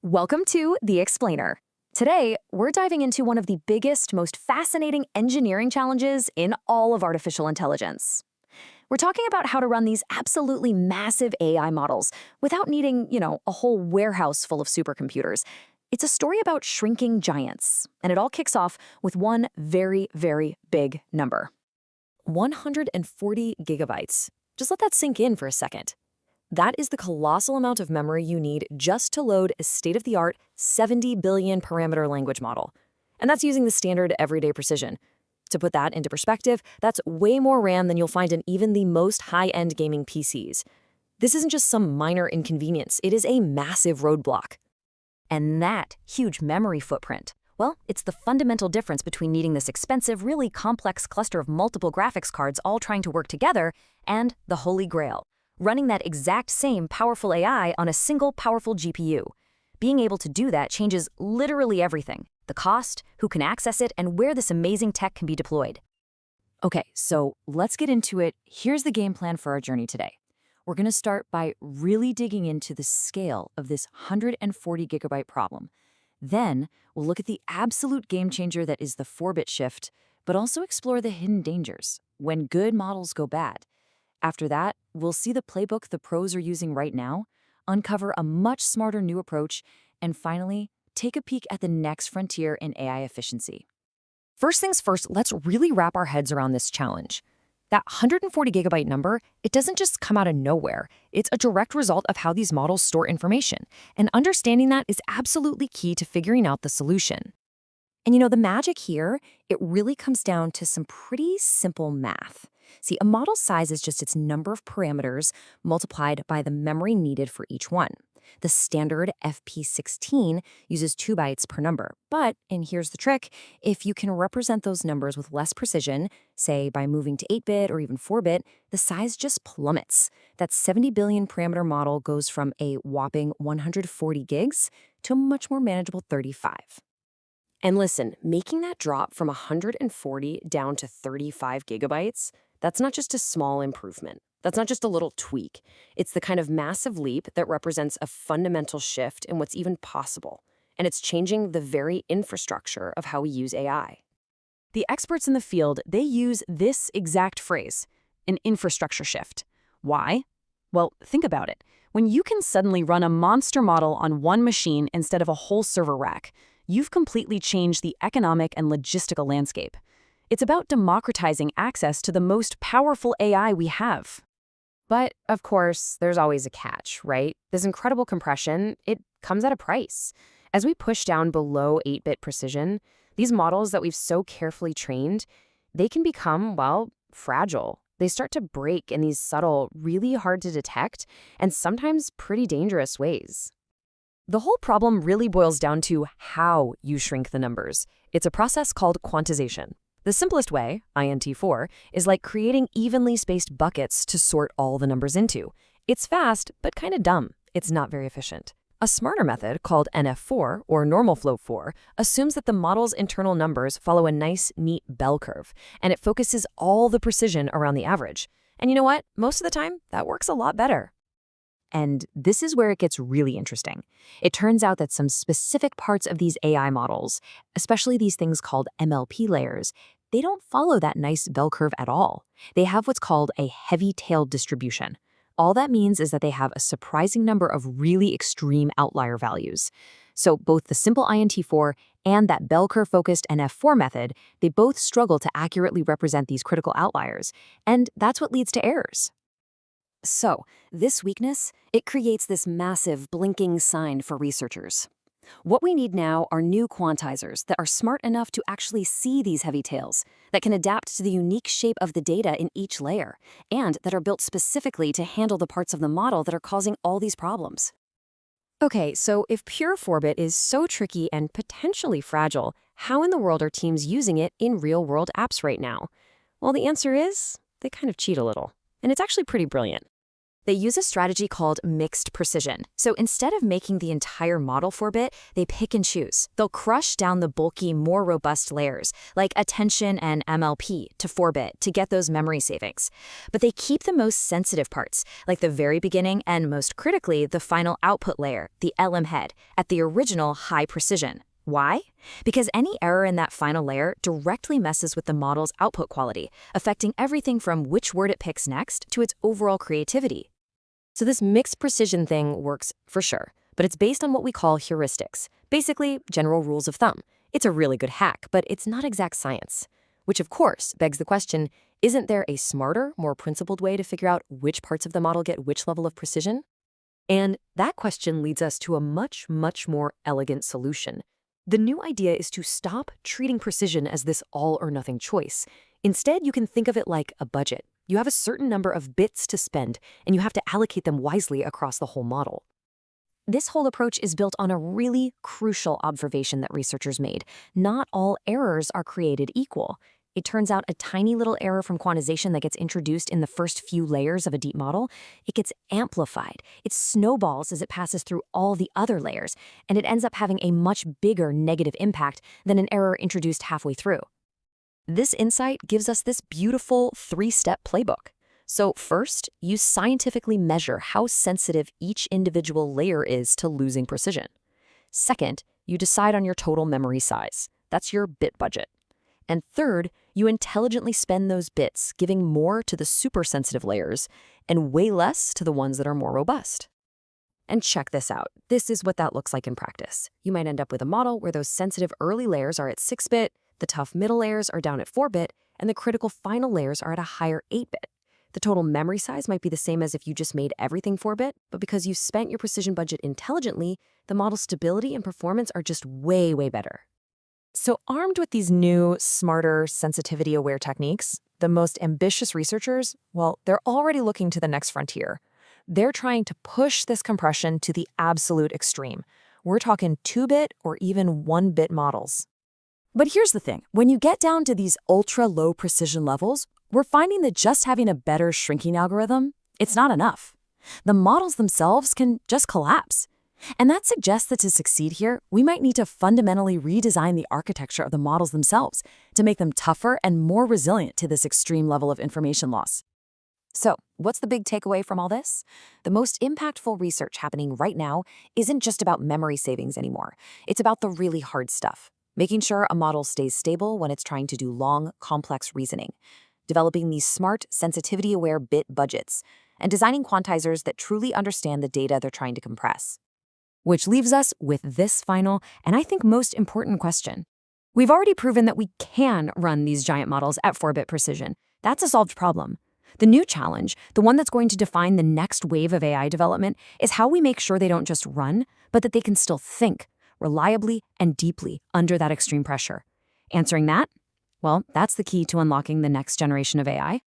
Welcome to The Explainer. Today, we're diving into one of the biggest, most fascinating engineering challenges in all of artificial intelligence. We're talking about how to run these absolutely massive AI models without needing, a whole warehouse full of supercomputers. It's a story about shrinking giants, and it all kicks off with one very, very big number. 140 gigabytes. Just let that sink in for a second. That is the colossal amount of memory you need just to load a state-of-the-art 70 billion parameter language model. And that's using the standard everyday precision. To put that into perspective, that's way more RAM than you'll find in even the most high-end gaming PCs. This isn't just some minor inconvenience, it is a massive roadblock. And that huge memory footprint, well, it's the fundamental difference between needing this expensive, really complex cluster of multiple graphics cards all trying to work together and the Holy Grail. Running that exact same powerful AI on a single powerful GPU. Being able to do that changes literally everything. The cost, who can access it, and where this amazing tech can be deployed. Okay, so let's get into it. Here's the game plan for our journey today. We're going to start by really digging into the scale of this 140 gigabyte problem. Then we'll look at the absolute game changer that is the 4-bit shift, but also explore the hidden dangers when good models go bad. After that, we'll see the playbook the pros are using right now, uncover a much smarter new approach, and finally, take a peek at the next frontier in AI efficiency. First things first, let's really wrap our heads around this challenge. That 140 gigabyte number, it doesn't just come out of nowhere. It's a direct result of how these models store information, and understanding that is absolutely key to figuring out the solution. And the magic here, it really comes down to some pretty simple math. See, a model size is just its number of parameters multiplied by the memory needed for each one. The standard FP16 uses 2 bytes per number, but, and here's the trick, if you can represent those numbers with less precision, say by moving to 8-bit or even 4-bit, the size just plummets. That 70 billion parameter model goes from a whopping 140 gigs to a much more manageable 35. And listen, making that drop from 140 down to 35 gigabytes, that's not just a small improvement. That's not just a little tweak. It's the kind of massive leap that represents a fundamental shift in what's even possible. And it's changing the very infrastructure of how we use AI. The experts in the field, they use this exact phrase, an infrastructure shift. Why? Well, think about it. When you can suddenly run a monster model on one machine instead of a whole server rack, you've completely changed the economic and logistical landscape. It's about democratizing access to the most powerful AI we have. But, of course, there's always a catch, right? This incredible compression, it comes at a price. As we push down below 8-bit precision, these models that we've so carefully trained, they can become, well, fragile. They start to break in these subtle, really hard to detect, and sometimes pretty dangerous ways. The whole problem really boils down to how you shrink the numbers. It's a process called quantization. The simplest way, INT4, is like creating evenly spaced buckets to sort all the numbers into. It's fast, but kind of dumb. It's not very efficient. A smarter method, called NF4, or normal flow 4, assumes that the model's internal numbers follow a nice, neat bell curve, and it focuses all the precision around the average. And you know what? Most of the time, that works a lot better. And this is where it gets really interesting. It turns out that some specific parts of these AI models, especially these things called MLP layers, they don't follow that nice bell curve at all. They have what's called a heavy-tailed distribution. All that means is that they have a surprising number of really extreme outlier values. So both the simple INT4 and that bell curve-focused NF4 method, they both struggle to accurately represent these critical outliers, and that's what leads to errors. So, this weakness, it creates this massive blinking sign for researchers. What we need now are new quantizers that are smart enough to actually see these heavy tails, that can adapt to the unique shape of the data in each layer, and that are built specifically to handle the parts of the model that are causing all these problems. Okay, so if pure 4-bit is so tricky and potentially fragile, how in the world are teams using it in real-world apps right now? Well, the answer is, they kind of cheat a little. And it's actually pretty brilliant. They use a strategy called mixed precision. So instead of making the entire model 4-bit, they pick and choose. They'll crush down the bulky, more robust layers, like attention and MLP, to 4-bit to get those memory savings. But they keep the most sensitive parts, like the very beginning and, most critically, the final output layer, the LM head, at the original high precision. Why? Because any error in that final layer directly messes with the model's output quality, affecting everything from which word it picks next to its overall creativity. So this mixed precision thing works for sure, but it's based on what we call heuristics, basically general rules of thumb. It's a really good hack, but it's not exact science. Which of course begs the question, isn't there a smarter, more principled way to figure out which parts of the model get which level of precision? And that question leads us to a much, much more elegant solution. The new idea is to stop treating precision as this all-or-nothing choice. Instead, you can think of it like a budget. You have a certain number of bits to spend, and you have to allocate them wisely across the whole model. This whole approach is built on a really crucial observation that researchers made. Not all errors are created equal. It turns out a tiny little error from quantization that gets introduced in the first few layers of a deep model, it gets amplified. It snowballs as it passes through all the other layers, and it ends up having a much bigger negative impact than an error introduced halfway through. This insight gives us this beautiful 3-step playbook. So first, you scientifically measure how sensitive each individual layer is to losing precision. Second, you decide on your total memory size. That's your bit budget. And third, you intelligently spend those bits, giving more to the super-sensitive layers and way less to the ones that are more robust. And check this out. This is what that looks like in practice. You might end up with a model where those sensitive early layers are at 6-bit, the tough middle layers are down at 4-bit, and the critical final layers are at a higher 8-bit. The total memory size might be the same as if you just made everything 4-bit, but because you spent your precision budget intelligently, the model's stability and performance are just way, way better. So armed with these new, smarter, sensitivity-aware techniques, the most ambitious researchers, well, they're already looking to the next frontier. They're trying to push this compression to the absolute extreme. We're talking 2-bit or even 1-bit models. But here's the thing. When you get down to these ultra-low precision levels, we're finding that just having a better shrinking algorithm, it's not enough. The models themselves can just collapse. And that suggests that to succeed here, we might need to fundamentally redesign the architecture of the models themselves to make them tougher and more resilient to this extreme level of information loss. So, what's the big takeaway from all this? The most impactful research happening right now isn't just about memory savings anymore. It's about the really hard stuff. Making sure a model stays stable when it's trying to do long, complex reasoning. Developing these smart, sensitivity-aware bit budgets. And designing quantizers that truly understand the data they're trying to compress. Which leaves us with this final, and I think most important question. We've already proven that we can run these giant models at 4-bit precision. That's a solved problem. The new challenge, the one that's going to define the next wave of AI development, is how we make sure they don't just run, but that they can still think reliably and deeply under that extreme pressure. Answering that? Well, that's the key to unlocking the next generation of AI.